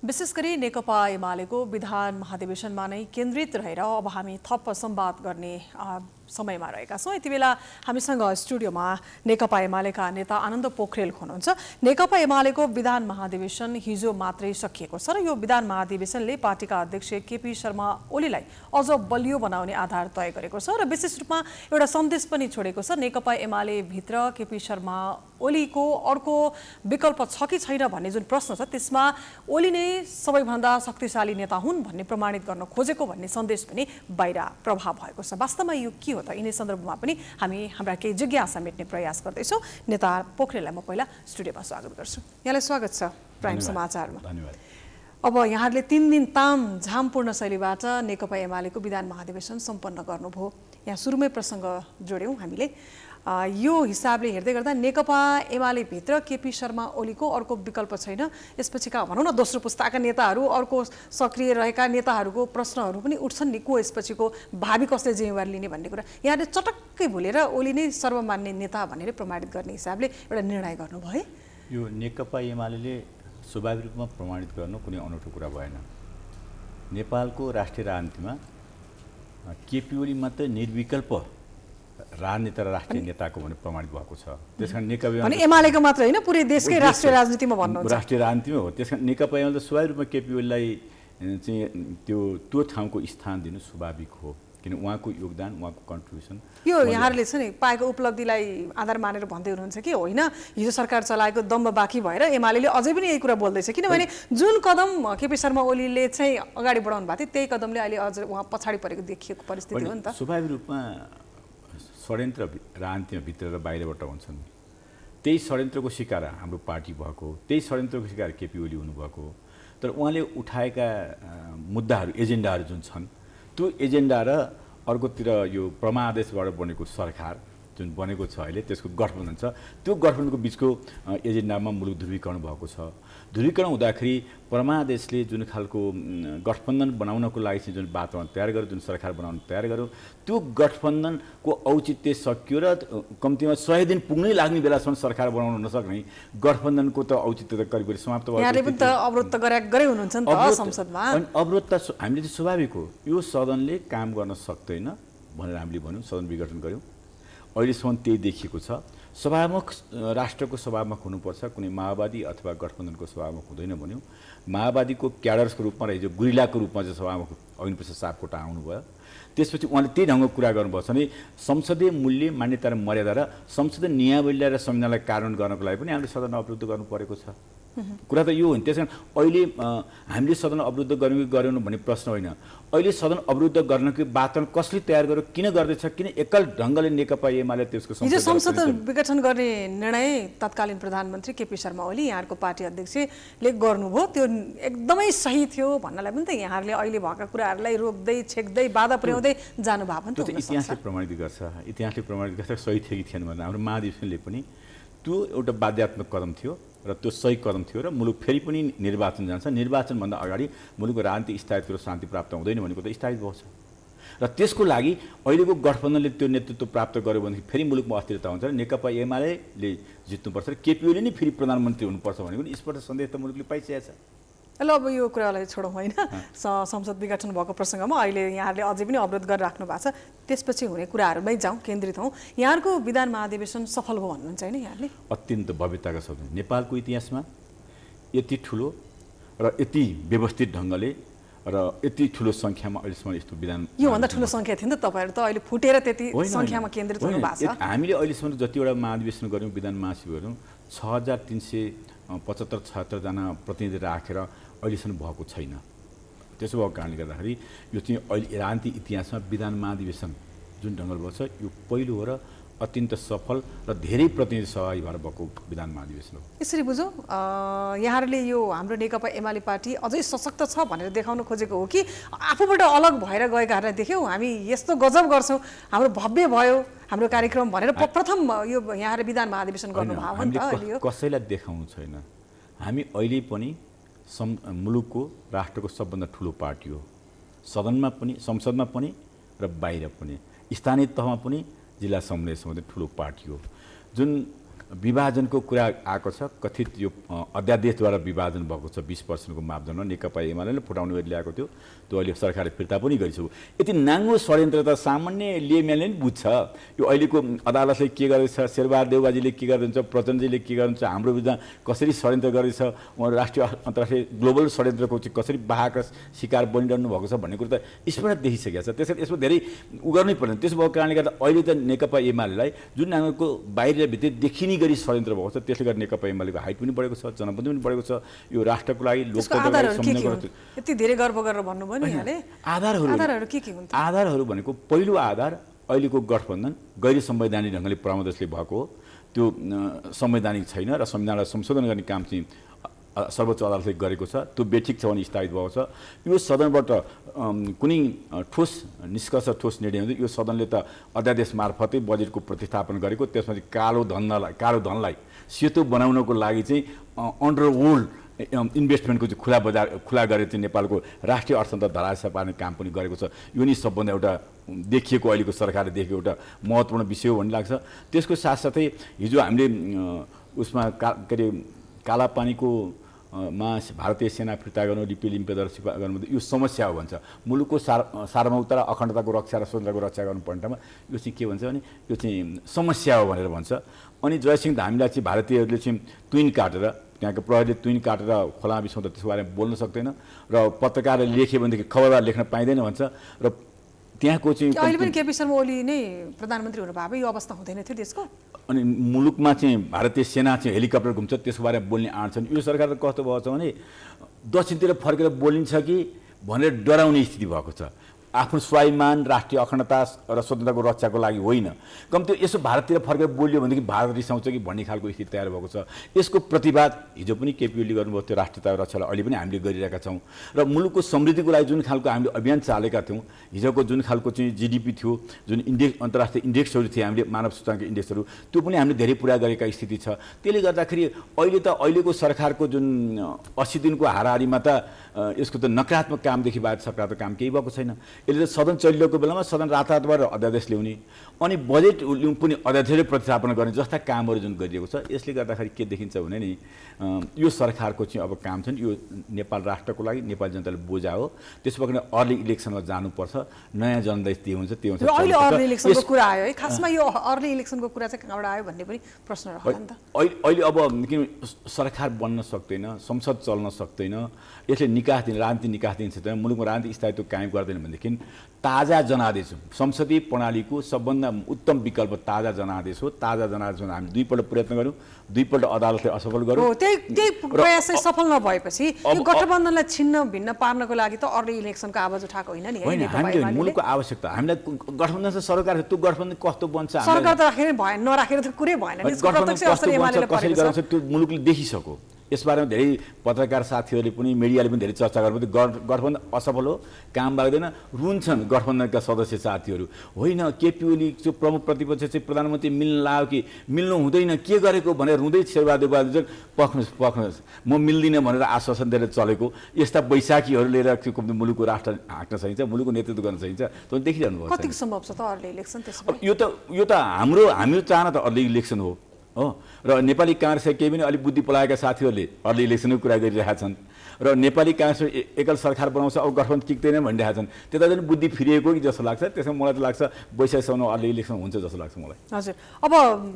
विशेष गरी नेकपा एमालेको विधान महाधिवेशनमा नै केन्द्रित रहेर अब हामी थप संवाद गर्ने समयमा रहेका छौँ। यति बेला हामीसँग स्टुडियोमा नेकपा एमालेका नेता आनन्द पोखरेल हुनुहुन्छ। नेकपा एमालेको विधान महाधिवेशन हिजो मात्रै सकिएको छ र यो विधान महाधिवेशनले पार्टीका अध्यक्ष केपी शर्मा ओलीलाई अझ बलियो बनाउने आधार तय गरेको छ र विशेष रूपमा एउटा सन्देश पनि छोडेको छ। नेकपा एमाले भित्र केपी शर्मा ओलीको अर्को विकल्प छ कि छैन भन्ने जुन प्रश्न छ त्यसमा ओली नै सबैभन्दा शक्तिशाली नेता हुन् भन्ने प्रमाणित गर्न खोजेको भन्ने सन्देश पनि बाहिर प्रभाव भएको छ। वास्तवमा यो के हो त? यिनै सन्दर्भमा पनि हामी हाम्रा केही जिज्ञासा मेट्ने प्रयास गर्दैछौँ। नेता पोखरेललाई म पहिला स्टुडियोमा स्वागत गर्छु। यहाँलाई स्वागत छ प्राइम समाचारमा। धन्यवाद। अब यहाँहरूले 3 दिन तामझामपूर्ण शैलीबाट नेकपा एमालेको विधान महाधिवेशन सम्पन्न गर्नुभयो। यहाँ सुरुमै प्रसङ्ग जोड्यौँ हामीले। यो हिसाबले हेर्दै गर्दा नेकपा एमाले भित्र केपी शर्मा ओलीको अर्को विकल्प छैन। यसपछिका भनौँ न दोस्रो पुस्ताका नेताहरू, अर्को सक्रिय रहेका नेताहरूको प्रश्नहरू पनि उठ्छन् नि, को यसपछिको भावी कसले जिम्मेवारी लिने भन्ने कुरा यहाँले चटक्कै भुलेर ओली नै सर्वमान्य नेता भनेर प्रमाणित गर्ने हिसाबले एउटा निर्णय गर्नुभयो। यो नेकपा एमाले स्वाभाविक रूपमा प्रमाणित गर्नु कुनै अनौठो कुरा भएन। नेपालको राष्ट्रिय राजनीतिमा केपी ओली मात्रै निर्विकल्प राजनेता र राष्ट्रिय नेताको भने प्रमाणित भएको छ। त्यसकारण नेकपा एमालेको मात्र होइन, पुरै देशकै राष्ट्रिय राजनीतिमा भन्नुहुन्छ। राष्ट्रिय राजनीतिमा हो। त्यसकारण नेकपा एमाले स्वाभाविक रूपमा केपी ओलीलाई चाहिँ त्यो ठाउँको स्थान दिनु स्वाभाविक हो, किन उहाँको योगदान, उहाँको कन्ट्रिब्युसन। यो यहाँहरूले छ नि पाएको उपलब्धिलाई आधार मानेर भन्दै हुनुहुन्छ कि होइन हिजो सरकार चलाएको दम्ब बाँकी भएर एमाले अझै पनि यही कुरा बोल्दैछ? किनभने जुन कदम केपी शर्मा ओलीले चाहिँ अगाडि बढाउनु भएको थियो त्यही कदमले अहिले अझ उहाँ पछाडि परेको देखिएको परिस्थिति हो नि त। स्वाभाविक रूपमा षड्यन्त्र राजनीतिमा भित्र र बाहिरबाट हुन्छन्। त्यही षड्यन्त्रको शिकार हाम्रो पार्टी भएको, त्यही षड्यन्त्रको शिकार केपी ओली हुनुभएको। तर उहाँले उठाएका मुद्दाहरू, एजेन्डाहरू जुन छन्, त्यो एजेन्डा र अर्कोतिर यो परमादेशबाट बनेको सरकार जुन बनेको छ अहिले, त्यसको गठबन्धन छ, त्यो गठबन्धनको बिचको एजेन्डामा मुलुक ध्रुवीकरण भएको छ। ध्रुवीकरण हुँदाखेरि परमादेशले जुन खालको गठबन्धन बनाउनको लागि चाहिँ जुन वातावरण तयार गर्यो, जुन सरकार बनाउन तयार गर्यो, त्यो गठबन्धनको औचित्य सकियो र कम्तीमा 100 दिन पुग्नै लाग्ने बेलासम्म सरकार बनाउन नसक्ने गठबन्धनको त औचित्य त करिब समाप्त भयो। यहाँले पनि त अवरोध त गरे हुनुहुन्छ नि त संसदमा। अनि अवरोध त हामीले चाहिँ स्वाभाविक हो। यो सदनले काम गर्न सक्दैन भनेर हामीले भन्यौँ, सदन विघटन गऱ्यौँ। अहिलेसम्म त्यही देखिएको छ। सभामुख राष्ट्रको सभामुख हुनुपर्छ, कुनै माओवादी अथवा गठबन्धनको सभामुख हुँदैन भन्यौँ। माओवादीको क्याडर्सको रूपमा र हिजो गुरिल्लाको रूपमा चाहिँ सभामुख अग्निप्रसाद सापकोटा आउनुभयो। त्यसपछि उहाँले त्यही ढङ्गको कुरा गर्नुभएको छ भने संसदीय मूल्य, मान्यता र मर्यादा र संसदीय नियमावली र संविधानलाई कार्यान्वयन गर्नको लागि पनि हामीले सदन अवरुद्ध गर्नु परेको छ। कुरा त यो हो नि। त्यसकारण अहिले हामीले सदन अवरुद्ध गर्नु कि गरेनौँ भन्ने प्रश्न होइन। अहिले सदन अवरुद्ध गर्नको वातावरण कसले तयार गर्यो, किन गर्दैछ, किन एकल ढङ्गले नेकपा एमाले त्यसको हिजो संसद विघटन गर्ने निर्णय तत्कालीन प्रधानमन्त्री केपी शर्मा ओली यहाँहरूको पार्टी अध्यक्षले गर्नुभयो। त्यो एकदमै सही थियो भन्नलाई पनि त यहाँहरूले अहिले भएका कुराहरूलाई रोक्दै छेक्दै बाधा पुर्याउँदै जानुभयो भने त इतिहासले प्रमाणित गर्छ। इतिहासले प्रमाणित गर्छ सही थियो कि थिएन भनेर। हाम्रो महाधिवेशनले पनि त्यो एउटा बाध्यात्मक कदम थियो र त्यो सही कदम थियो र मुलुक फेरि पनि निर्वाचन जान्छ। निर्वाचनभन्दा अगाडि मुलुकको राजनीतिक स्थायित्व र शान्ति प्राप्त हुँदैन भनेको त स्थायित्व भएको छ र त्यसको लागि अहिलेको गठबन्धनले त्यो नेतृत्व प्राप्त गर्यो भनेदेखि फेरि मुलुकमा अस्थिरता हुन्छ र नेकपा एमाले जित्नुपर्छ र केपी ओली नै फेरि प्रधानमन्त्री हुनुपर्छ भनेको नि स्पष्ट सन्देश त मुलुकले पाइसकेको छ। ल अब यो कुरालाई छोडौँ होइन। संसद विघटन भएको प्रसङ्गमा अहिले यहाँहरूले अझै पनि अवरोध गरेर राख्नु भएको छ। त्यसपछि हुने कुराहरूमै जाउँ, केन्द्रित हौँ। यहाँहरूको विधान महाधिवेशन सफल भयो भन्नुहुन्छ होइन यहाँले? अत्यन्त भव्यताका साथ नेपालको इतिहासमा यति ठुलो र यति व्यवस्थित ढङ्गले र यति ठुलो सङ्ख्यामा अहिलेसम्म यस्तो विधान, योभन्दा ठुलो सङ्ख्या थियो नि त। तपाईँहरू त अहिले फुटेर त्यति सङ्ख्यामा केन्द्रित हुनु भएको छ। हामीले अहिलेसम्म जतिवटा महाधिवेशन गऱ्यौँ, विधान महासचिव गऱ्यौँ, 6375-76 जना प्रतिनिधि राखेर अहिलेसम्म भएको छैन। त्यसो भएको कारणले गर्दाखेरि यो चाहिँ अहिले राजनीतिक इतिहासमा विधान महाधिवेशन जुन ढङ्गले भएको छ यो पहिलो हो र अत्यन्त सफल र धेरै प्रतिनिधि सहभागी भएर भएको विधान महाधिवेशन हो। यसरी बुझौँ यहाँहरूले यो हाम्रो नेकपा एमाले पार्टी अझै सशक्त छ भनेर देखाउन खोजेको हो कि आफूबाट अलग भएर गएकाहरूलाई देख्यौँ हामी यस्तो गजब गर्छौँ, हाम्रो भव्य भयो हाम्रो कार्यक्रम भनेर प्रथम यो यहाँहरूले विधान महाधिवेशन गर्नुभयो नि त? कसैलाई देखाउनु छैन। हामी अहिले पनि मुलुकको राष्ट्रको सबभन्दा ठुलो पार्टी हो। सदनमा पनि, संसदमा पनि र बाहिर पनि, स्थानीय तहमा पनि, जिल्ला सम्मेलनसम्म ठुलो पार्टी हो। जुन विभाजनको कुरा आएको छ, कथित यो अध्यादेशद्वारा विभाजन भएको छ 20% मापदण्डमा नेकपा एमाले फुटाउने गरी ल्याएको थियो, त्यो अहिले सरकारले फिर्ता पनि गरिसक्यो। यति नाङ्गो षड्यन्त्र त सामान्य लेमेनले नि बुझ्छ। यो अहिलेको अदालतले के गरेछ, शेरबहादुर देउबाजीले के गर्नुहुन्छ, प्रचण्डजीले के गर्नुहुन्छ, हाम्रो विरुद्ध कसरी षड्यन्त्र गरेछ, उहाँ राष्ट्रिय अन्तर्राष्ट्रिय ग्लोबल षड्यन्त्रको चाहिँ कसरी बाहाका शिकार बनिरहनु भएको छ भन्ने कुरो त स्पष्ट देखिसकेको छ। त्यसैले यसमा धेरै गर्नै पर्दैन। त्यसो भएको कारणले गर्दा अहिले त नेकपा एमालेलाई जुन नाङ्गोको बाहिर भित्र देखिने गरी षड्यन्त्र भएको छ, त्यसले गर्दा नेकपा एमालेको हाइट पनि बढेको छ, जनमत पनि बढेको छ। यो राष्ट्रको लागि लोकतन्त्रको यति धेरै गर्व गरेर भन्नुभयो नि यहाँले। आधारहरू के हुन्? आधारहरू भनेको पहिलो आधार अहिलेको गठबन्धन गैर संवैधानिक ढङ्गले परामर्शले भएको हो, त्यो संवैधानिक छैन र संविधानलाई संशोधन गर्ने काम चाहिँ सर्वोच्च अदालतले गरेको छ, त्यो बेठिक छ भने स्थापित भएको छ। यो सदनबाट कुनै ठोस निष्कर्ष, ठोस निर्णय हुन्छ। यो सदनले त अध्यादेश मार्फतै बजेटको प्रतिस्थापन गरेको, त्यसपछि कालो धनलाई सेतो बनाउनको लागि चाहिँ अन्डरवर्ल्ड इन्भेस्टमेन्टको चाहिँ खुला गरेर चाहिँ नेपालको राष्ट्रिय अर्थतन्त्र धराशायी पार्ने काम पनि गरेको छ। यो नि सबभन्दा एउटा देखिएको, अहिलेको सरकारले देखेको एउटा महत्त्वपूर्ण विषय हो भन्ने लाग्छ। त्यसको साथसाथै हिजो हामीले उसमा के अरे कालापानीको भारतीय सेना फिर्ता गर्नु, लिम्पेदर गर्नु, यो समस्या हो भन्छ। मुलुकको सार्वभौमता र अखण्डताको रक्षा र स्वतन्त्रताको रक्षा गर्नुपर्ने ठाउँमा यो चाहिँ के भन्छ भने यो चाहिँ समस्या हो भनेर भन्छ। अनि जयसिंह धामीलाई चाहिँ भारतीयहरूले चाहिँ तुइन काटेर, त्यहाँको प्रहरीले तुइन काटेर खोला बिसाउँदा त्यसको बारेमा बोल्न सक्दैन र पत्रकारले लेख्यो भनेदेखि खबरदार लेख्न पाइँदैन भन्छ। र त्यहाँको चाहिँ अहिले पनि केपी शर्मा ओली नै प्रधानमन्त्री हुनु भए यो अवस्था हुँदैन थियो देशको। अनि मुलुकमा चाहिँ भारतीय सेना चाहिँ हेलिकप्टर घुम्छ, त्यसको बारेमा बोल्ने आँट छन्। यो सरकार त कस्तो भएको छ भने दक्षिणतिर फर्केर बोलिन्छ कि भनेर डराउने स्थिति भएको छ। आफ्नो स्वाभिमान, राष्ट्रिय अखण्डता र स्वतन्त्रताको रक्षाको लागि होइन, कम्ती यसो भारततिर फर्केर बोल्यो भनेदेखि भारत रिसाउँछ कि भन्ने खालको स्थिति तयार भएको छ। यसको प्रतिवाद हिजो पनि केपी ओलीले गर्नुभयो, त्यो राष्ट्रियता रक्षालाई अहिले पनि हामीले गरिरहेका छौँ। र मुलुकको समृद्धिको लागि जुन खालको हामीले अभियान चालेका थियौँ, हिजोको जुन खालको चाहिँ जिडिपी थियो, जुन अन्तर्राष्ट्रिय इन्डेक्सहरू थिए, हामीले मानव सूचकाङ्क इन्डेक्सहरू, त्यो पनि हामीले धेरै पुरा गरेका स्थिति छ। त्यसले गर्दाखेरि अहिलेको सरकारको जुन 80 दिनको हाराहारीमा त यसको त नकारात्मक कामदेखि बाहेक सकारात्मक काम केही भएको छैन। यसले त सदन चलिरहेको बेलामा सदन रातारातबाट अध्यादेश ल्याउने अनि बजेट पनि अध्यादेशले प्रतिस्थापन गर्ने जस्ता कामहरू जुन गरिएको छ, यसले गर्दाखेरि के देखिन्छ भने नि यो सरकारको चाहिँ अब काम छ नि, यो नेपाल राष्ट्रको लागि नेपाली जनताले बोझा हो। त्यसो भएर अर्ली इलेक्सनमा जानुपर्छ, नयाँ जनताले त्यो हुन्छ त्यो हुन्छ। अहिले अर्ली इलेक्सनको कुरा आयो है, खासमा यो अर्ली इलेक्सनको कुरा चाहिँ कहाँबाट आयो भन्ने पनि प्रश्न रहला नि त। अहिले अब किन सरकार बन्न सक्दैन, संसद चल्न सक्दैन, यसले निकास दिने राजनीति निकास दिन सक्दैन, मुलुकमा राजनीतिक स्थायित्व कायम गर्दैन भनेदेखि ताजा जनादेश संसदीय प्रणालीको सबभन्दा उत्तम विकल्प ताजा जनादेश हो। ताजा जनादेशमा हामी दुईपल्ट प्रयत्न गऱ्यौँ, दुईपल्ट अदालतले असफल गर्यो। त्यही प्रयास चाहिँ सफल नभएपछि यो गठबन्धनलाई छिन्न भिन्न पार्नको लागि त अर्ली इलेक्सनको आवाज उठाएको होइन नि। होइन, हामीले मुलुकको आवश्यकता, हामीलाई गठबन्धन छ, सरकार त्यो गठबन्धन कस्तो बन्छ, सरकार त राखेर भएन, नराखेर त कुरै भएन नि। गठबन्धन कस्तो बन्छ, कसरी गर्छ त्यो मुलुकले देखिसक्यो। यसबारेमा धेरै पत्रकार साथीहरूले पनि मिडियाले पनि धेरै चर्चा गर्नुभयो। गठबन्धन असफल हो, काम लाग्दैन, रुन्छन् गठबन्धनका सदस्य साथीहरू। होइन, केपी ओली जो प्रमुख प्रतिपक्ष चाहिँ प्रधानमन्त्री मिल्न लाग्यो कि मिल्नु हुँदैन, के गरेको भनेर रुँदै शेरबहादुर देउवाले पख्नुहोस् म मिल्दिनँ भनेर आश्वासन दिएर चलेको यस्ता बैशाखीहरू लिएर मुलुकको राष्ट्र हाँक्न सकिन्छ, मुलुकको नेतृत्व गर्न सकिन्छ, त्यो देखिरहनु भएको छ। कति सम्भव छ त अर्ली इलेक्सन? यो त हाम्रो चाहना त अर्ली इलेक्सन हो र नेपाली काङ्ग्रेसका केही पनि अलिक बुद्धि पलाएका साथीहरूले अर्ली इलेक्सनको कुरा गरिरहेका छन् र नेपाली काङ्ग्रेस एकल सरकार बनाउँछ, अब गठबन्धन टिक्दैन भनिरहेका छन्। त्यता पनि बुद्धि फिरिएको कि जस्तो लाग्छ। त्यसमा मलाई त लाग्छ वैशाखसम्म अर्ली इलेक्सन हुन्छ जस्तो लाग्छ मलाई। हजुर, अब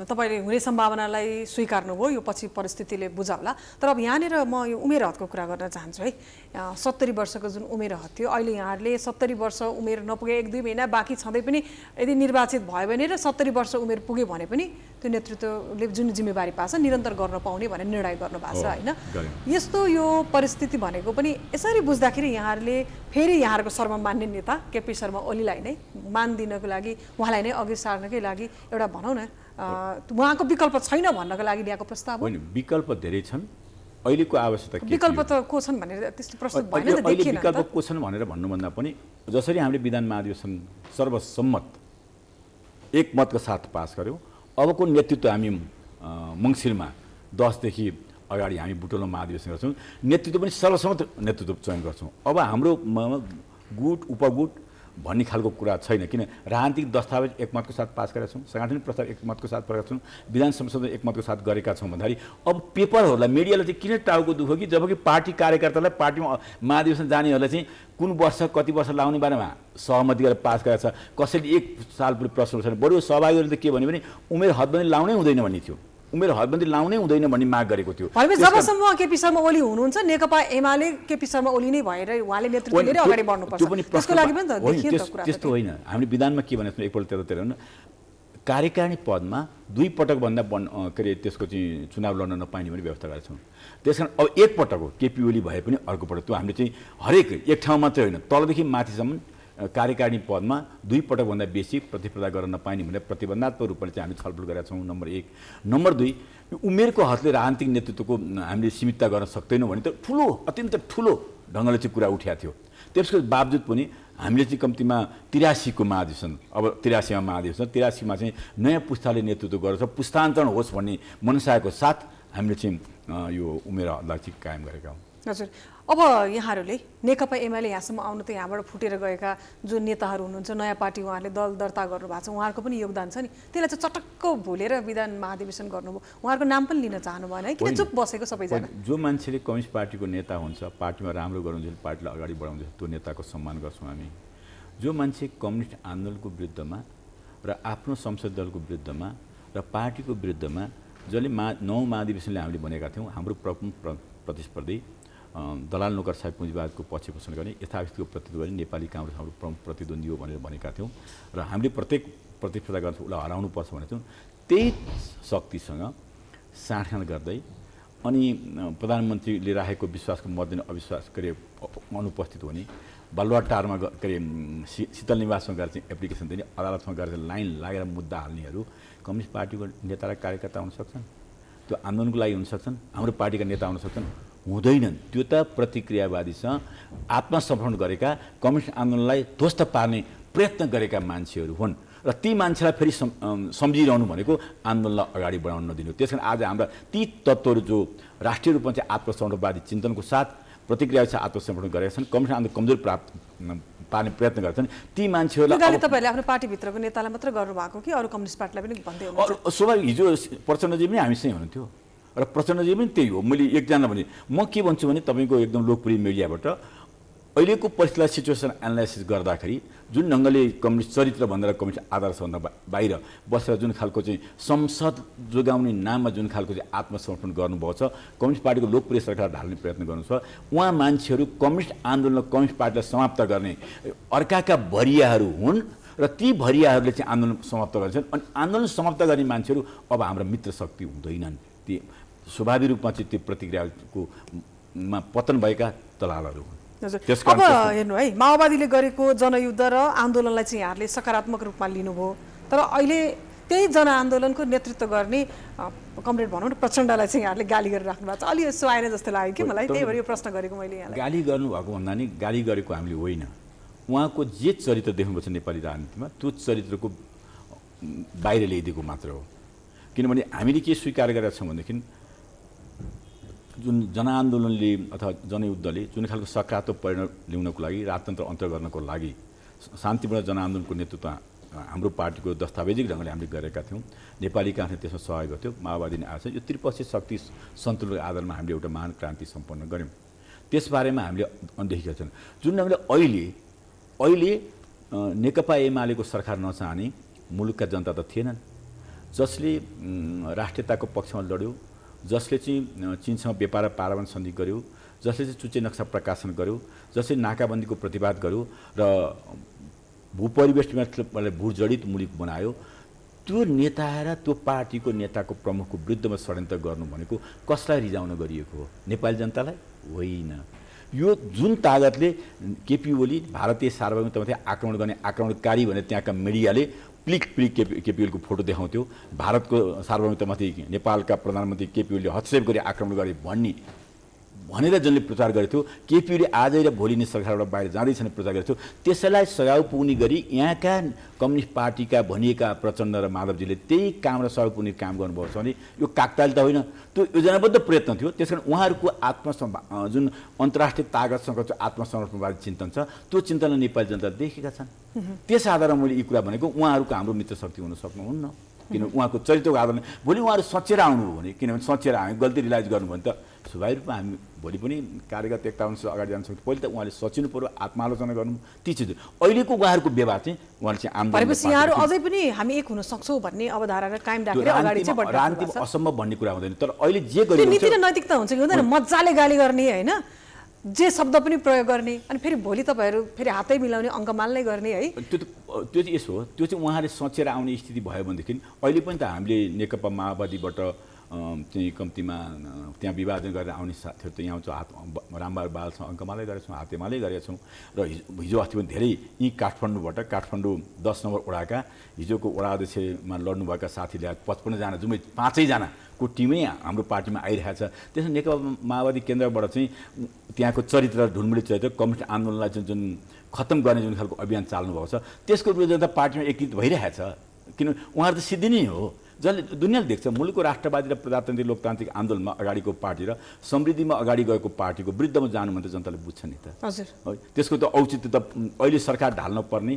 तपाईँले हुने सम्भावनालाई स्वीकार्नुभयो, यो पछि परिस्थितिले बुझाउला। तर अब यहाँनिर म यो उमेर हदको कुरा गर्न चाहन्छु है। 70 वर्षको जुन उमेर हद थियो, अहिले यहाँहरूले 70 वर्ष उमेर नपुगे 1-2 महिना बाँकी छँदै पनि यदि निर्वाचित भयो भने र 70 वर्ष उमेर पुग्यो भने पनि त्यो नेतृत्वले जुन जिम्मेवारी पाएको छ निरन्तर गर्न पाउने भनेर निर्णय गर्नु भएको छ होइन। यस्तो यो परिस्थिति भनेको पनि यसरी बुझ्दाखेरि यहाँहरूले फेरि यहाँहरूको सर्वमान्य नेता केपी शर्मा ओलीलाई नै मान दिनको लागि, उहाँलाई नै अघि सार्नकै लागि एउटा भनौँ न उहाँको विकल्प छैन भन्नको लागि ल्याएको प्रस्ताव हो? होइन, विकल्प धेरै छन्। अहिलेको आवश्यकता के विकल्प त को छन् भनेर त्यस्तो प्रस्तुत भएन त, देखिएन त। विकल्प को छन् भनेर भन्नुभन्दा पनि जसरी हामीले विधान महाधिवेशन सर्वसम्मत एकमतको साथ पास गर्यौँ, अबको नेतृत्व हामी मङ्सिरमा 10 देखि अगाडि हामी बुटोलमा महाधिवेशन गर्छौँ, नेतृत्व पनि सर्वसम्मत नेतृत्व चयन गर्छौँ। अब हाम्रो गुट उपगुट भन्ने खालको कुरा छैन। किन राजनीतिक दस्तावेज एकमतको साथ पास गरेका छौँ, साङ्गठनिक प्रस्ताव एकमतको साथ गरेका छौँ, विधान संसदमा एकमतको साथ गरेका छौँ भन्दाखेरि अब पेपरहरूलाई मिडियालाई चाहिँ किन टाउको दुख्यो कि जबकि पार्टी कार्यकर्तालाई पार्टीमा महाधिवेशन जानेहरूलाई चाहिँ कुन वर्ष कति वर्ष लाउने बारेमा सहमति गरेर पास गरेको छ। कसैले 1 साल पूर्व प्रश्न छैन, बरु सहभागीहरूले त के भन्यो भने उमेर हदबन्दी लाउनै हुँदैन भन्ने थियो, उमेर हदबन्दी लाउनै हुँदैन भन्ने माग गरेको थियो। भनेपछि जबसम्म केपी शर्मा ओली हुनुहुन्छ नेकपा एमाले केपी शर्मा ओली नै भएर उहाँले नेतृत्व लिएर अगाडि बढ्नुपर्छ, त्यसको लागि पनि त देखियो त कुरा। त्यस्तो होइन, हामीले विधानमा के भनेको छौँ एकपल्ट त्यतातिर होइन, कार्यकारिणी पदमा 2 पटकभन्दा के अरे त्यसको चाहिँ चुनाव लड्न नपाइने भने व्यवस्था गरेका छौँ। त्यस कारण अब 1 पटक हो केपी ओली भए पनि अर्को पटक त्यो हामीले चाहिँ हरेक एक ठाउँ मात्रै होइन तलदेखि माथिसम्म कार्यकारिणी पदमा 2 पटकभन्दा बेसी प्रतिस्पर्धा गर्न नपाइने भनेर प्रतिबन्धात्मक रूपले चाहिँ हामीले छलफल गरेका छौँ। नम्बर 1। नम्बर 2, उमेरको हदले राजनीतिक नेतृत्वको हामीले सीमितता गर्न सक्दैनौँ भने त ठुलो अत्यन्त ठुलो ढङ्गले चाहिँ कुरा उठेको थियो। त्यसको बावजुद पनि हामीले चाहिँ कम्तीमा 83 को महाधिवेशन, अब 83 मा महाधिवेशन, 83 मा चाहिँ नयाँ पुस्ताले नेतृत्व गरेर पुस्तान्तरण होस् भन्ने मनसायको साथ हामीले चाहिँ यो उमेर हदलाई चाहिँ कायम गरेका हौँ। हजुर, अब यहाँहरूले नेकपा एमाले यहाँसम्म आउनु त यहाँबाट फुटेर गएका जो नेताहरू हुनुहुन्छ, नयाँ पार्टी उहाँहरूले दल दर्ता गर्नुभएको छ, उहाँहरूको पनि योगदान छ नि, त्यसलाई चाहिँ चटक्क भुलेर विधान महाधिवेशन गर्नुभयो, उहाँहरूको नाम पनि लिन चाहनु भएन है? किन चुप बसेको सबैजना? जो मान्छेले कम्युनिस्ट पार्टीको नेता हुन्छ, पार्टीमा राम्रो गर्नुहुन्छ, पार्टीलाई अगाडि बढाउँछ, त्यो नेताको सम्मान गर्छौँ हामी। जो मान्छे कम्युनिस्ट आन्दोलनको विरुद्धमा र आफ्नो संसद दलको विरुद्धमा र पार्टीको विरुद्धमा जसले 9 महाधिवेशनले हामीले भनेका थियौँ हाम्रो प्रमुख प्रतिस्पर्धी दलाल नोकरसाही पुँजीवादको पक्ष पोषण गर्ने यथावस्थितिको प्रतिनिधित्व गर्ने नेपाली काङ्ग्रेस हाम्रो प्रमुख प्रतिद्वन्दी हो भनेर भनेका थियौँ र हामीले प्रत्येक प्रतिस्पर्धा गर्न उसलाई हराउनुपर्छ भनेको थियौँ। त्यही शक्तिसँग साँठगाँठ गर्दै अनि प्रधानमन्त्रीले राखेको विश्वासको मतदिन अविश्वास गरे अनुपस्थित हुने, बालुवाटारमा के अरे शीतल निवासमा गएर चाहिँ एप्लिकेसन दिने, अदालतमा गएर लाइन लागेर मुद्दा हाल्नेहरू कम्युनिस्ट पार्टीको नेता र कार्यकर्ता हुन सक्छन्, त्यो आन्दोलनको लागि हुन सक्छन्, हाम्रो पार्टीका नेता हुन सक्छन्, हुँदैनन्। त्यो त प्रतिक्रियावादीसँग आत्मसमर्पण गरेका कम्युनिस्ट आन्दोलनलाई ध्वस्त पार्ने प्रयत्न गरेका मान्छेहरू हुन् र ती मान्छेलाई फेरि सम्झिरहनु भनेको आन्दोलनलाई अगाडि बढाउन नदिनु। त्यस कारण आज हाम्रा ती तत्त्वहरू जो राष्ट्रिय रूपमा चाहिँ आत्मसमर्पणवादी चिन्तनको साथ प्रतिक्रिया चाहिँ आत्मसमर्पण गरेका छन्, कम्युनिस्ट आन्दोलन कमजोर पार्ने प्रयत्न गर्छन्, ती मान्छेहरूलाई तपाईँले आफ्नो पार्टीभित्रको नेतालाई मात्र गर्नुभएको कि अरू कम्युनिस्ट पार्टीलाई पनि भन्दै हुनुहुन्छ? स्वाभाविक, हिजो प्रचण्डजी पनि हामीसँग हुनुहुन्थ्यो र प्रचण्डजी पनि त्यही हो। मैले एकजना भने म के भन्छु भने तपाईँको एकदम लोकप्रिय मिडियाबाट अहिलेको परिस्थितिलाई सिचुएसन एनालाइसिस गर्दाखेरि जुन ढङ्गले कम्युनिस्ट चरित्र भनेर कम्युनिस्ट आदर्शभन्दा बाहिर बसेर जुन खालको चाहिँ संसद जोगाउने नाममा जुन खालको चाहिँ आत्मसमर्पण गर्नुभएको छ, कम्युनिस्ट पार्टीको लोकप्रिय सरकार ढाल्ने प्रयत्न गर्नु छ, उहाँ मान्छेहरू कम्युनिस्ट आन्दोलन कम्युनिस्ट पार्टीलाई समाप्त गर्ने अर्काका भरियाहरू हुन् र ती भरियाहरूले चाहिँ आन्दोलन समाप्त गर्छन्। अनि आन्दोलन समाप्त गर्ने मान्छेहरू अब हाम्रो मित्र शक्ति हुँदैनन्, ती स्वाभाविक रूपमा चाहिँ त्यो प्रतिक्रियाको पतन भएका दलालहरू हुन्। अब हेर्नु है, माओवादीले गरेको जनयुद्ध र आन्दोलनलाई चाहिँ यहाँहरूले सकारात्मक रूपमा लिनुभयो, तर अहिले त्यही जनआन्दोलनको नेतृत्व गर्ने कमरेड भनौँ न प्रचण्डलाई चाहिँ यहाँहरूले गाली गरेर राख्नु भएको छ। अलि यसो आएन जस्तो लाग्यो कि मलाई, त्यही भएर यो प्रश्न गरेको मैले यहाँलाई। गाली गर्नुभएको भन्दा नि गाली गरेको हामीले होइन, उहाँको जे चरित्र देख्नुपर्छ नेपाली राजनीतिमा त्यो चरित्रको बाहिर ल्याइदिएको मात्र हो। किनभने हामीले के स्वीकार गरेका छौँ भनेदेखि जुन जनआन्दोलनले अथवा जनयुद्धले जुन खालको सकारात्मक परिणाम ल्याउनको लागि, राजतन्त्र अन्तर गर्नको लागि शान्तिपूर्ण जनआन्दोलनको नेतृत्व हाम्रो पार्टीको दस्तावेजिक ढङ्गले हामीले गरेका थियौँ। नेपाली काङ्ग्रेसले त्यसमा सहयोग गर्थ्यो, माओवादी नै आएको छ। यो त्रिपक्षीय शक्ति सन्तुलनको आधारमा हामीले एउटा महान क्रान्ति सम्पन्न गऱ्यौँ। त्यसबारेमा हामीले अनदेखी छन्। जुन ढङ्गले अहिले नेकपा एमालेको सरकार नचाहने मुलुकका जनता त थिएनन्, जसले राष्ट्रियताको पक्षमा लड्यो, जसले चाहिँ चीनसँग व्यापार र पारमाणु सन्धि गर्यो, जसले चाहिँ चुच्चे नक्सा प्रकाशन गर्यो, जसले नाकाबन्दीको प्रतिवाद गर्यो र भूपरिवेशमा भूजडित मुलुक बनायो, त्यो नेता र त्यो पार्टीको नेताको प्रमुखको विरुद्धमा षड्यन्त्र गर्नु भनेको कसलाई रिजाउन गरिएको हो? नेपाली जनतालाई होइन। यो जुन तागतले केपी ओली भारतीय सार्वभौमत्वमाथि आक्रमण गर्ने आक्रमणकारी भनेर त्यहाँका मिडियाले प्लिक केपी ओलीको फोटो देखाउँथ्यो, भारतको सार्वभौमत्वमाथि नेपालका प्रधानमन्त्री केपी ओलीले हस्तक्षेप गरी आक्रमण गरे भन्ने भनेर जसले प्रचार गरेको थियो, केपीले आज र भोलि नै सरकारबाट बाहिर जाँदैछन् प्रचार गरेको थियो, त्यसैलाई सघाउ पुग्ने गरी यहाँका कम्युनिस्ट पार्टीका भनिएका प्रचण्ड र माधवजीले त्यही काम र सहयोग पुग्ने काम गर्नुभएको छ भने यो काकतालीता होइन, त्यो योजनाबद्ध प्रयत्न थियो। त्यसकारण उहाँहरूको जुन अन्तर्राष्ट्रिय तागतसँग चाहिँ आत्मसमर्पणवादी चिन्तन छ, त्यो चिन्तनलाई नेपाली जनता देखेका छन्। त्यस आधारमा मैले यी कुरा भनेको उहाँहरूको हाम्रो मित्र शक्ति हुन सक्नुहुन्न, किन उहाँको चरित्रको आधारमा भोलि उहाँहरू सचेर आउनुभयो भने, किनभने सचेर हामी गल्ती रियलाइज गर्नुभयो भने त स्वाभाविक रूपमा हामी भोलि पनि कार्यगत एकतावनसँग अगाडि जान सक्छौँ। पहिले त उहाँले सचिनु पर्यो, आत्मालोचना गर्नु, ती चिज। अहिलेको उहाँहरूको व्यवहार चाहिँ उहाँले चाहिँ आन्दोलन यहाँहरू अझै पनि हामी एक हुन सक्छौँ भन्ने अवधारणा कायम राखेर अगाडि चाहिँ बढ्नु राजनीतिमा असम्भव भन्ने कुरा हुँदैन, तर अहिले जे गरिन्छ नीति र नैतिकता हुन्छ कि हुँदैन। मजाले गाली गर्ने होइन, जे शब्द पनि प्रयोग गर्ने, अनि फेरि भोलि तपाईँहरू फेरि हातै मिलाउने, अङ्कमाल्नै गर्ने है। त्यो चाहिँ यसो हो, त्यो चाहिँ उहाँले सचेर आउने स्थिति भयो भनेदेखि अहिले पनि त हामीले नेकपा माओवादीबाट चाहिँ कम्तीमा त्यहाँ विभाजन गरेर आउने साथीहरू त यहाँ आउँछ, रामबहादुर बालसँग अङ्कमालै गरेका छौँ, हातेमालै गरेका छौँ। र हिजो अस्ति पनि धेरै यी काठमाडौँबाट, काठमाडौँ 10 नम्बर वडाका हिजोको वडा अध्यक्षमा लड्नुभएका साथीले 55 जना जुम्मै 5 जनाको टिमै हाम्रो पार्टीमा आइरहेको छ। त्यसमा नेकपा माओवादी केन्द्रबाट चाहिँ त्यहाँको चरित्र, ढुलमुली चरित्र, कम्युनिस्ट आन्दोलनलाई चाहिँ जुन खत्तम गर्ने जुन खालको अभियान चाल्नुभएको छ, त्यसको विरुद्ध पार्टीमा एकीकृत भइरहेछ। किनभने उहाँहरू त सिद्धि नै हो, जसले दुनियाँले देख्छ मुलुकको राष्ट्रवादी र प्रजातान्त्रिक लोकतान्त्रिक आन्दोलनमा अगाडिको पार्टी र समृद्धिमा अगाडि गएको पार्टीको विरुद्धमा जानु भने त जनताले बुझ्छ नि त। हजुर, त्यसको त औचित्य त अहिले सरकार ढाल्न पर्ने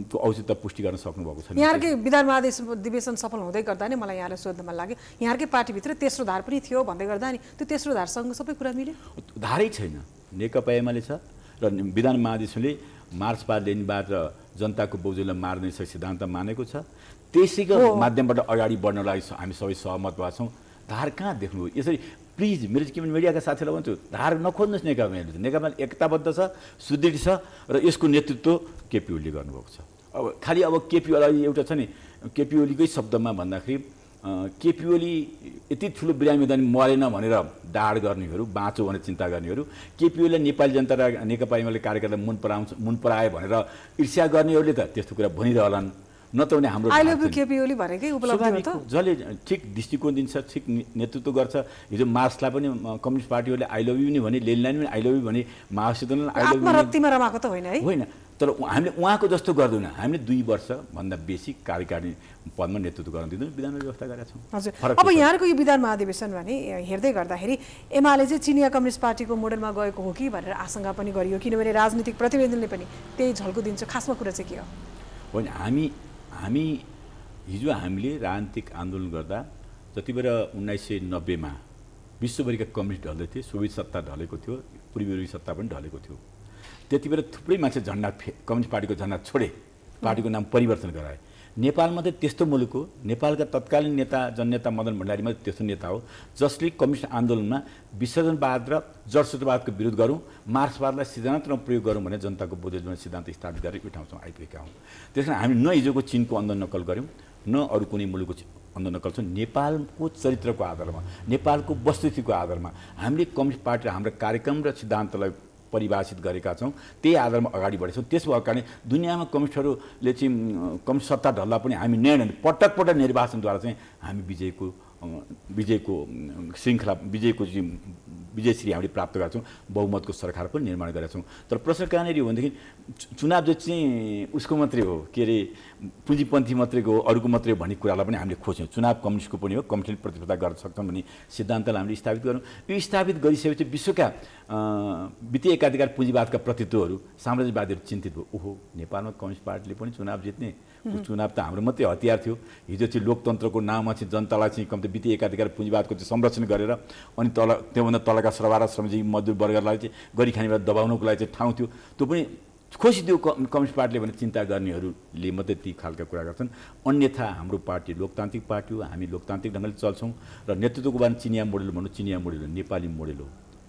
त्यो औचित्य पुष्टि गर्न सक्नुभएको छ। यहाँकै विधान महाधिवेशन सफल हुँदै गर्दा नि मलाई यहाँलाई सोध्न मन लाग्यो, यहाँकै पार्टीभित्र तेस्रो धार पनि थियो भन्दै गर्दा नि त्यो तेस्रो धारसँग सबै कुरा मिल्यो? धारै छैन। नेकपा एमाले छ र विधान महाधिवेशनले मार्क्सवाद लेनिनवाद र जनताको बोझलाई मार्ने सिद्धान्त मानेको छ। त्यसैको माध्यमबाट अगाडि बढ्नलाई हामी सबै सहमत भएका छौँ। धार कहाँ देख्नु? यसरी प्लिज मेरो के भने मिडियाका साथीहरूलाई भन्छु, धार नखोज्नुहोस्। नेकपा एकताबद्ध छ, सुदृढ छ र यसको नेतृत्व केपी ओलीले गर्नुभएको छ। अब खालि अब केपी ओली एउटा छ नि, केपी ओलीकै शब्दमा भन्दाखेरि केपी ओली यति ठुलो बिरामी मैदान मरेन भनेर दाड गर्नेहरू, बाँचो भनेर चिन्ता गर्नेहरू, केपी ओलीलाई नेपाली जनता र नेकपा एमाले कार्यकर्ता मन परायो भनेर ईर्ष्या गर्नेहरूले त त्यस्तो कुरा भनिरहलान्। नत्र भने हाम्रो I love you KP Oli भनेकै उपलब्ध हो त। जसले ठिक दृष्टिकोण दिन्छ, ठिक नेतृत्व गर्छ। हिजो मार्क्सलाई पनि कम्युनिस्ट पार्टीहरूले आई लभ यू नि भने, लेनिनलाई पनि आई लभ यू भने, माओवादीले आई लभ यू आत्मरक्तिमा रमाएको त होइन है? होइन, तर हामीले उहाँको जस्तो गर्दैनौँ। हामीले 2 वर्षभन्दा बेसी कार्यकारिणी पदमा नेतृत्व गर्न दिँदैनौँ, विधानमा व्यवस्था गरेका छौँ। हजुर, अब यहाँको यो विधान महाधिवेशन भने हेर्दै गर्दाखेरि एमाले चाहिँ चिनिया कम्युनिस्ट पार्टीको मोडलमा गएको हो कि भनेर आशंका पनि गरियो, किनभने राजनीतिक प्रतिवेदनले पनि त्यही झल्को दिन्छ। खासमा कुरा चाहिँ के हो? होइन, हामी हिजो हामीले राजनीतिक आन्दोलन गर्दा जति बेला 1990मा विश्वभरिका कम्युनिस्ट ढल्दै थिए, सोभियत सत्ता ढलेको थियो, पूर्वी सत्ता पनि ढलेको थियो। त्यति बेला थुप्रै मान्छे झन्डा कम्युनिस्ट पार्टीको झन्डा छोडे, पार्टीको नाम परिवर्तन गराए। नेपालमा त त्यस्तो मुलुक हो। नेपालका तत्कालीन नेता जननेता मदन भण्डारी मात्रै त्यस्तो नेता हो जसले कम्युनिस्ट आन्दोलनमा विसर्जनवाद र जडसूत्रवादको विरोध गरौँ, मार्क्सवादलाई सिद्धान्तमा प्रयोग गरौँ भने जनताको बोधमा सिद्धान्त स्थापित गरेर यो ठाउँसम्म आइपुगेका हौँ। त्यसकारण हामी न हिजोको चिनको अन्ध नकल गऱ्यौँ, न अरू कुनै मुलुकको अन्ध नकल छौँ। नेपालको चरित्रको आधारमा, नेपालको वस्तुस्थितिको आधारमा हामीले कम्युनिस्ट पार्टी र हाम्रो कार्यक्रम र सिद्धान्तलाई परिभाषित गरेका छौँ, त्यही आधारमा अगाडि बढेछौँ। त्यस भएको कारण दुनियाँमा कम्युनिस्टहरूले चाहिँ कम्युनिस्ट सत्ता ढल्दा पनि हामी पटक निर्वाचनद्वारा चाहिँ हामी विजयको श्रृङ्खला, विजयश्री हामीले प्राप्त गरेका छौँ। बहुमतको सरकार पनि निर्माण गरेका छौँ। तर प्रश्न कहाँनिर हो भनेदेखि चुनाव चाहिँ उसको मात्रै हो, के अरे पुँजीपन्थी मात्रैको हो, अरूको मात्रै हो भन्ने कुरालाई पनि हामीले खोज्यौँ। चुनाव कम्युनिस्टको पनि हो, कम्युनिस्टले प्रतिस्पर्धा गर्न सक्छौँ भन्ने सिद्धान्तलाई हामीले स्थापित गरौँ। यो स्थापित गरिसकेपछि विश्वका वित्तीय एकाधिकार पुँजीवादका प्रतित्वहरू, साम्राज्यवादीहरू चिन्तित भयो। ओहो, नेपालमा कम्युनिस्ट पार्टीले पनि चुनाव जित्ने, चुनाव त हाम्रो मात्रै हतियार थियो। हिजो चाहिँ लोकतन्त्रको नाममा चाहिँ जनतालाई चाहिँ कम्ती वित्तीय एकाधिकार पुँजीवादको चाहिँ संरक्षण गरेर अनि त्योभन्दा तलका सरबार श्रमजीवी मजदुर वर्गलाई चाहिँ गरी खानेबाट दबाउनको लागि चाहिँ ठाउँ थियो। त्यो पनि खोसिदियो कम्युनिस्ट पार्टीले भने चिन्ता गर्नेहरूले मात्रै ती खालका कुरा गर्छन्। अन्यथा हाम्रो पार्टी लोकतान्त्रिक पार्टी हो, हामी लोकतान्त्रिक ढङ्गले चल्छौँ र नेतृत्वको बारेमा चिनिया मोडेल भन्नु, चिनिया मोडेल हो, नेपाली मोडेल हो।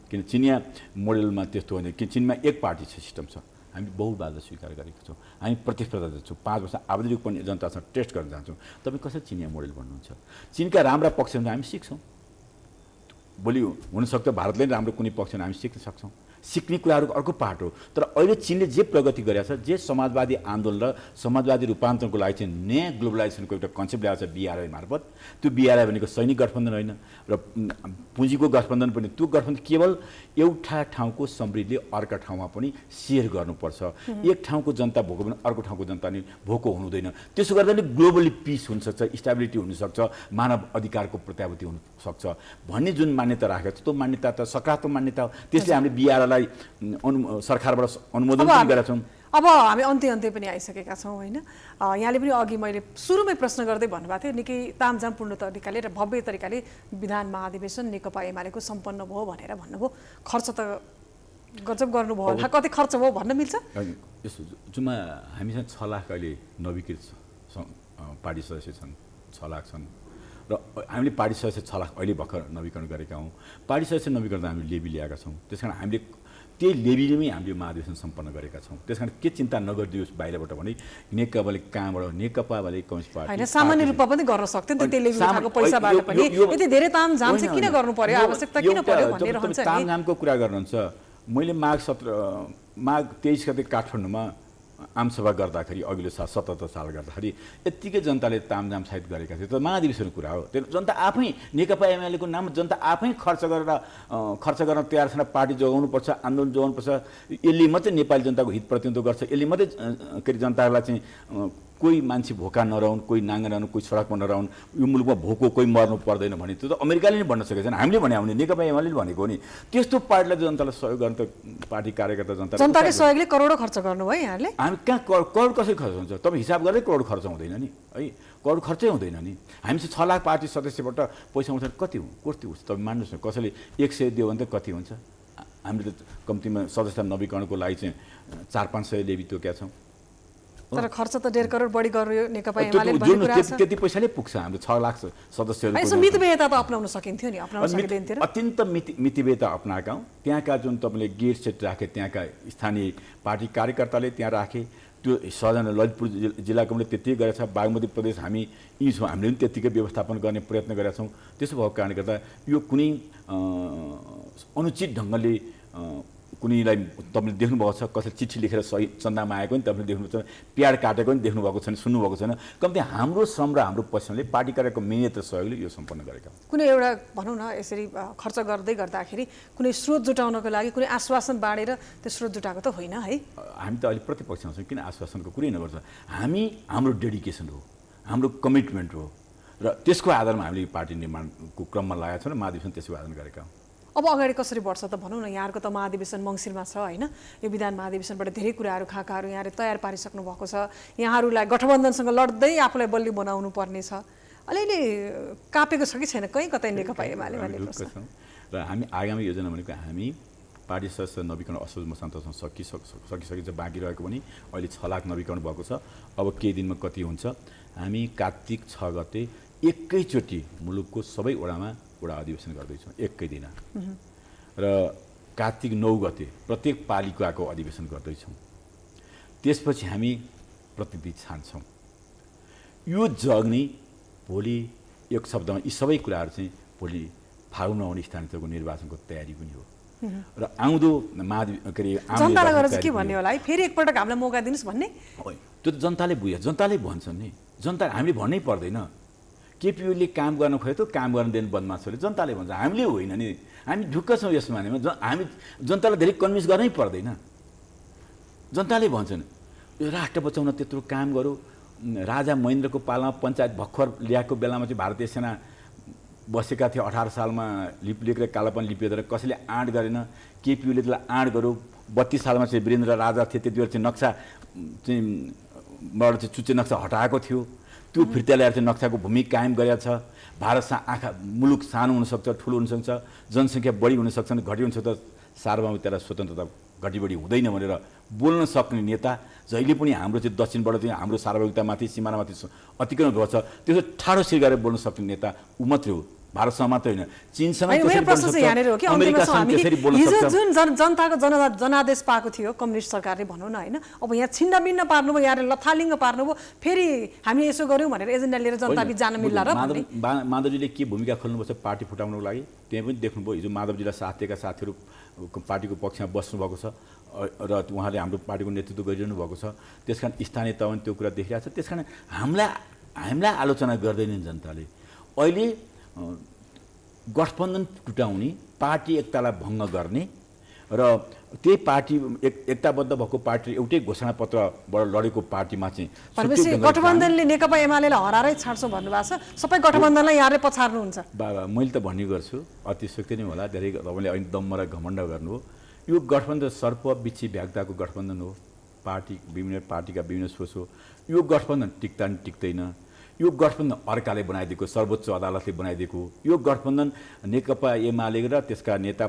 किन चिनिया मोडेलमा त्यस्तो होइन, कि चिनमा एक पार्टी सिस्टम छ, हामी बहुवादलाई स्वीकार गरेका छौँ, हामी प्रतिस्पर्धा गर्छौँ, 5 वर्ष आवधिक पनि जनतासँग टेस्ट गर्न जान्छौँ। तपाईँ कसरी चिनिया मोडेल भन्नुहुन्छ? चिनका राम्रा पक्षहरू हामी सिक्छौँ, भोलि हुनसक्छ भारतले राम्रो कुनै पक्षमा हामी सिक्न सक्छौँ। सिक्ने कुराहरूको अर्को पार्ट हो। तर अहिले चीनले जे प्रगति गरेको छ, जे समाजवादी आन्दोलन र समाजवादी रूपान्तरणको लागि चाहिँ नयाँ ग्लोबलाइजेसनको एउटा कन्सेप्ट ल्याएको छ BRI मार्फत, त्यो BRI भनेको सैनिक गठबन्धन होइन र पुँजीको गठबन्धन पनि, त्यो गठबन्धन केवल एउटा ठाउँको समृद्धिले अर्का ठाउँमा पनि सेयर गर्नुपर्छ। एक ठाउँको जनता भोको भने अर्को ठाउँको जनता नि भोको हुनुहुँदैन। त्यसो गर्दा नि ग्लोबली पिस हुनसक्छ, स्टेबिलिटी हुनसक्छ, मानव अधिकारको प्रत्याभूति हुनसक्छ भन्ने जुन मान्यता राखेको छ, त्यो मान्यता त सकारात्मक मान्यता हो। त्यसले हामीले BRI सरकारबाट अनुमोदन पनि गरेका छौँ। अब हामी अन्त्य पनि आइसकेका छौँ होइन। यहाँले पनि अघि मैले सुरुमै प्रश्न गर्दै भन्नुभएको थियो निकै तामझामपूर्ण तरिकाले र भव्य तरिकाले विधान महाधिवेशन नेकपा एमालेको सम्पन्न भयो भनेर भन्नुभयो। खर्च त गजब गर्नुभयो होला, कति खर्च भयो भन्न मिल्छ? यसो जुम्मा हामीसँग 6 लाख अहिले नवीकृत पार्टी सदस्य छन्, 6 लाख छन् र हामीले पार्टी सदस्य 6 लाख अहिले भर्खर नवीकरण गरेका हौँ। पार्टी सदस्य नवीकरण हामीले लेबी ल्याएका छौँ। त्यस कारण हामीले त्यही लेबीमै हामीले महाधिवेशन सम्पन्न गरेका छौँ। त्यस कारण के चिन्ता नगरिदियोस् बाहिरबाट भने नेकपाले कहाँबाट, नेकपाले कम्युनिस्ट पार्टी होइन सामान्य रूपमा पनि गर्न सक्थ्यो नि त, त्यसले उठाएको पैसाबाट पनि। यति धेरै तामझाम चाहिँ किन गर्नु पर्यो, आवश्यकता किन पर्यो भन्ने रहन्छ नि। तामझामको कुरा गर्नुहुन्छ। मैले माघ 23 गते काठमाडौँमा आमसभा गर्दाखेरि अघिल्लो साल 77 साल गर्दाखेरि यत्तिकै जनताले तामझाम सहित गरेका थिए। त महाधिवेशनको कुरा हो। त्यो जनता आफै नेकपा एमालेको नाम जनता आफै खर्च गर्न तयार छैन। पार्टी जोगाउनुपर्छ, आन्दोलन जोगाउनुपर्छ। यसले मात्रै नेपाली जनताको हित प्रतिनिधित्व गर्छ। यसले मात्रै के अरे जनतालाई चाहिँ कोही मान्छे भोका नरहन्, कोही नाङ्गा नरहन्, कोही सडकमा नरहन्, यो मुलुकमा भोको कोही मर्नु पर्दैन भने त्यो त अमेरिकाले नै भन्न सकेको छैन, हामीले भने आउने नेकपा एमाले भनेको हो नि। त्यस्तो पार्टीलाई जनतालाई सहयोग गर्न त पार्टी कार्यकर्ता जनताले सहयोगले करोडौँ खर्च गर्नुभयो यहाँले। हामी कहाँ करोड कसरी खर्च हुन्छ? तपाईँ हिसाब गर्दै करोड खर्च हुँदैन नि है, करोड खर्चै हुँदैन नि। हामी चाहिँ 6 लाख पार्टी सदस्यबाट पैसा उठाएर कति हुन्छ तपाईँ मान्नुहोस् न। कसैले 100 दियो भने त कति हुन्छ? हामीले त कम्तीमा सदस्य नवीकरणको लागि चाहिँ 400-500 लेबी तोकेका छौँ। तर खर्च त 1.5 करोड बढी गर्यो नेकपा एमाले भन्ने कुरा छ। त्यति पैसाले पुग्छ हाम्रो 6 लाख सदस्यहरू। यसो मितव्ययता त अपनाउन सकिन्थ्यो नि, अपनाउन सकिँदैन थियो। अत्यन्त मितव्ययता अपनाएका हौँ। त्यहाँका जुन तपाईँले गेट सेट राखे, त्यहाँका स्थानीय पार्टी कार्यकर्ताले त्यहाँ राखे। त्यो सजना ललितपुर जिल्लाको पनि त्यति गरेको छ। बागमती प्रदेश हामी यी छौँ, हामीले पनि त्यत्तिकै व्यवस्थापन गर्ने प्रयत्न गरेका छौँ। त्यसो भएको कारणले गर्दा यो कुनै अनुचित ढङ्गले कुनैलाई तपाईँले देख्नुभएको छ, कसैले चिठी लेखेर सही चन्दा मागेको नि तपाईँले देख्नुभएको छ, प्याड काटेको पनि देख्नुभएको छैन, सुन्नुभएको छैन। कम्ती हाम्रो श्रम र हाम्रो पैसाले पार्टी कार्यको मेहनत र सहयोगले यो सम्पन्न गरेका हौँ। कुनै एउटा भनौँ न यसरी खर्च गर्दै गर्दाखेरि कुनै स्रोत जुटाउनको लागि कुनै आश्वासन बाँडेर त्यो स्रोत जुटाएको त होइन है? हामी त अहिले प्रतिपक्षमा छौँ, किन आश्वासनको कुरै नगर्छ। हाम्रो डेडिकेसन हो, हाम्रो कमिटमेन्ट हो र त्यसको आधारमा हामीले पार्टी निर्माणको क्रममा लागेका छौँ र महाधिवेशन त्यसको आधारमा गरेका हौँ। अब अगाडि कसरी बढ्छ त भनौँ न। यहाँहरूको त महाधिवेशन मङ्सिरमा छ होइन। यो विधान महाधिवेशनबाट धेरै कुराहरू खाकाहरू यहाँले तयार पारिसक्नु भएको छ। यहाँहरूलाई गठबन्धनसँग लड्दै आफूलाई बलियो बनाउनु पर्ने छ। अलिअलि कापेको छ कि छैन कहीँ कतै नेकपा एमाले भन्ने प्रश्न? र हामी आगामी योजना भनेको हामी पार्टी सदस्य नवीकरण असोज मसान्तसँग सकिसकेको छ। बाँकी रहेको पनि अहिले 6 लाख नवीकरण भएको छ। अब केही दिनमा कति हुन्छ? हामी कार्तिक 6 गते एकैचोटि मुलुकको सबै वडामा वडा अधिवेशन गर्दैछौँ एकै दिन। र कार्तिक 9 गते प्रत्येक पालिकाको अधिवेशन गर्दैछौँ। त्यसपछि हामी प्रतिनिधि छान्छौँ। यो जग्ने भोलि एक शब्दमा यी सबै कुराहरू चाहिँ भोलि फागुनमा आउने स्थानीय तहको निर्वाचनको तयारी पनि हो। र आउँदो जनतालाई गरेर के भन्ने होला है, फेरि एकपटक हामीलाई मौका दिनुहोस् भन्ने? त्यो त जनताले बुझ्यो, जनताले भन्छन् नि। जनता हामीले भन्नै पर्दैन। केपिओले काम गर्न खोज्यो त काम गर्न दिने बदमासहरूले जनताले भन्छ, हामीले होइन नि। हामी ढुक्क छौँ यस मानेमा। हामी जनतालाई धेरै कन्भिन्स गर्नै पर्दैन। जनताले भन्छन् यो राष्ट्र बचाउन त्यत्रो काम गरौँ। राजा महेन्द्रको पालामा पञ्चायत भर्खर ल्याएको बेलामा चाहिँ भारतीय सेना बसेका थिए। 18 सालमा लिपिलेखेर कालापन लिपिएर कसैले आँट गरेन। केपिओले त्यसलाई आँट गरौँ। 32 सालमा चाहिँ वीरेन्द्र राजा थिए, त्यति बेला चाहिँ नक्सा चाहिँ चुच्चे नक्सा हटाएको थियो। त्यो फिर्ता ल्याएर चाहिँ नक्साको भूमि कायम गरेका छ। भारत मुलुक सानो हुनसक्छ, ठुलो हुनसक्छ, जनसङ्ख्या बढी हुनसक्छ, घटी हुनसक्छ, सार्वभौमिकता र स्वतन्त्रता घटी बढी हुँदैन भनेर बोल्न सक्ने नेता जहिले पनि हाम्रो चाहिँ दक्षिणबाट चाहिँ हाम्रो सार्वभौमिकतामाथि सीमानामाथि अतिक्रमण गर्छ त्यसो ठाडो सिर गरेर बोल्न सक्ने नेता ऊ मात्रै हो। भारतसँग मात्र होइन, चीनसँग मेरो त्यसरी प्रश्न बोल्न चाहिँ यहाँनिर हो सक्छ, कि अन्तिममा अमेरिकासँग हामी त्यसरी बोल्न हिजो सक्छ। जुन जनताको जनादेश पाएको थियो कम्युनिस्ट सरकारले भनौँ न होइन, अब यहाँ छिन्नभिन्न पार्नुभयो, यहाँले लथालिङ्ग पार्नुभयो, फेरि हामी यसो गऱ्यौँ भनेर एजेन्डा लिएर जनताबीच जान मिल्ला र भन्ने। माधवजीले के भूमिका खोल्नुपर्छ पार्टी फुटाउनको लागि त्यहाँ पनि देख्नुभयो। हिजो माधवजीलाई साथ दिएका साथीहरू पार्टीको पक्षमा बस्नुभएको छ र उहाँले हाम्रो पार्टीको नेतृत्व गरिरहनु भएको छ। त्यसकारण स्थानीय तहमा त्यो कुरा देखिरहेको छ। त्यसकारण हामीलाई आलोचना गर्दैनन् जनताले। अहिले गठबन्धन टुटाउने, पार्टी एकतालाई भङ्ग गर्ने र त्यही पार्टी एकताबद्ध भएको पार्टी एउटै घोषणापत्रबाट लडेको पार्टीमा चाहिँ भनेपछि गठबन्धनले नेकपा एमालेलाई हराएरै छाड्छौँ भन्नुभएको छ, सबै गठबन्धनलाई यहाँले पछार्नुहुन्छ। बाबा मैले त भन्ने गर्छु, अतिशक्ति नै होला, धेरै तपाईँले अहिले दम्म र घमण्ड गर्नु हो। यो गठबन्धन सर्प बिच्छी भ्याग्दाको गठबन्धन हो, पार्टी विभिन्न पार्टीका विभिन्न सोच हो। यो गठबन्धन टिक्दा नि टिक्दैन। यो गठबन्धन अर्काले बनाइदिएको, सर्वोच्च अदालतले बनाइदिएको यो गठबन्धन नेकपा एमाले र त्यसका नेता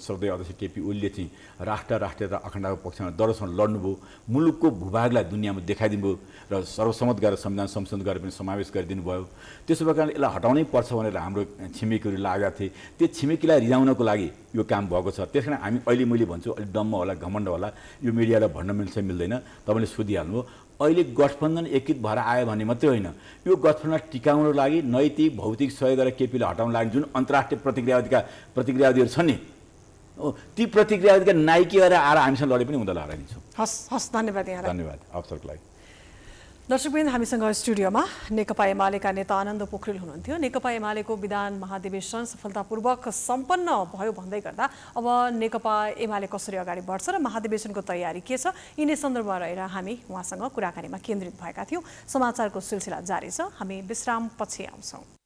सर्वोदय अध्यक्ष केपी ओलीले चाहिँ राष्ट्रिय र अखण्डताको पक्षमा दरसँग लड्नुभयो, मुलुकको भूभागलाई दुनियाँमा देखाइदिनु भयो र सर्वसम्मत गरेर संविधान संशोधन गरेर पनि समावेश गरिदिनु भयो। त्यसो भएर यसलाई हटाउनै पर्छ भनेर हाम्रो छिमेकीहरू लागेका थिए। त्यो छिमेकीलाई रिझाउनको लागि यो काम भएको छ। त्यस कारण हामी अहिले मैले भन्छु अलिक डम्म होला, घमण्ड होला, यो मिडियालाई भन्न मिल्छ मिल्दैन, तपाईँले सोधिहाल्नु। अहिले गठबन्धन एकीकृत भएर आयो भने मात्रै होइन, यो गठबन्धन टिकाउनको लागि नैतिक भौतिक सहयोग गरेर केपीलाई हटाउन लागि जुन अन्तर्राष्ट्रिय प्रतिक्रियावादीहरू छन् नि, ती प्रतिक्रियावादीका नाइकी गरेर आएर हामीसँग लडे पनि उनीहरूलाई हराइदिन्छौँ। हस् धन्यवाद यहाँलाई। धन्यवाद अवसरको लागि। दर्शकवृन्द, हामीसँग स्टुडियोमा नेकपा एमालेका नेता आनन्द पोखरेल हुनुहुन्थ्यो। नेकपा एमालेको विधान महाधिवेशन सफलतापूर्वक सम्पन्न भयो भन्दै गर्दा अब नेकपा एमाले कसरी अगाडि बढ्छ र महाधिवेशनको तयारी के छ, यिनै सन्दर्भमा रहेर हामी उहाँसँग कुराकानीमा केन्द्रित भएका थियौँ। समाचारको सिलसिला जारी छ, हामी विश्राम पछि आउँछौँ।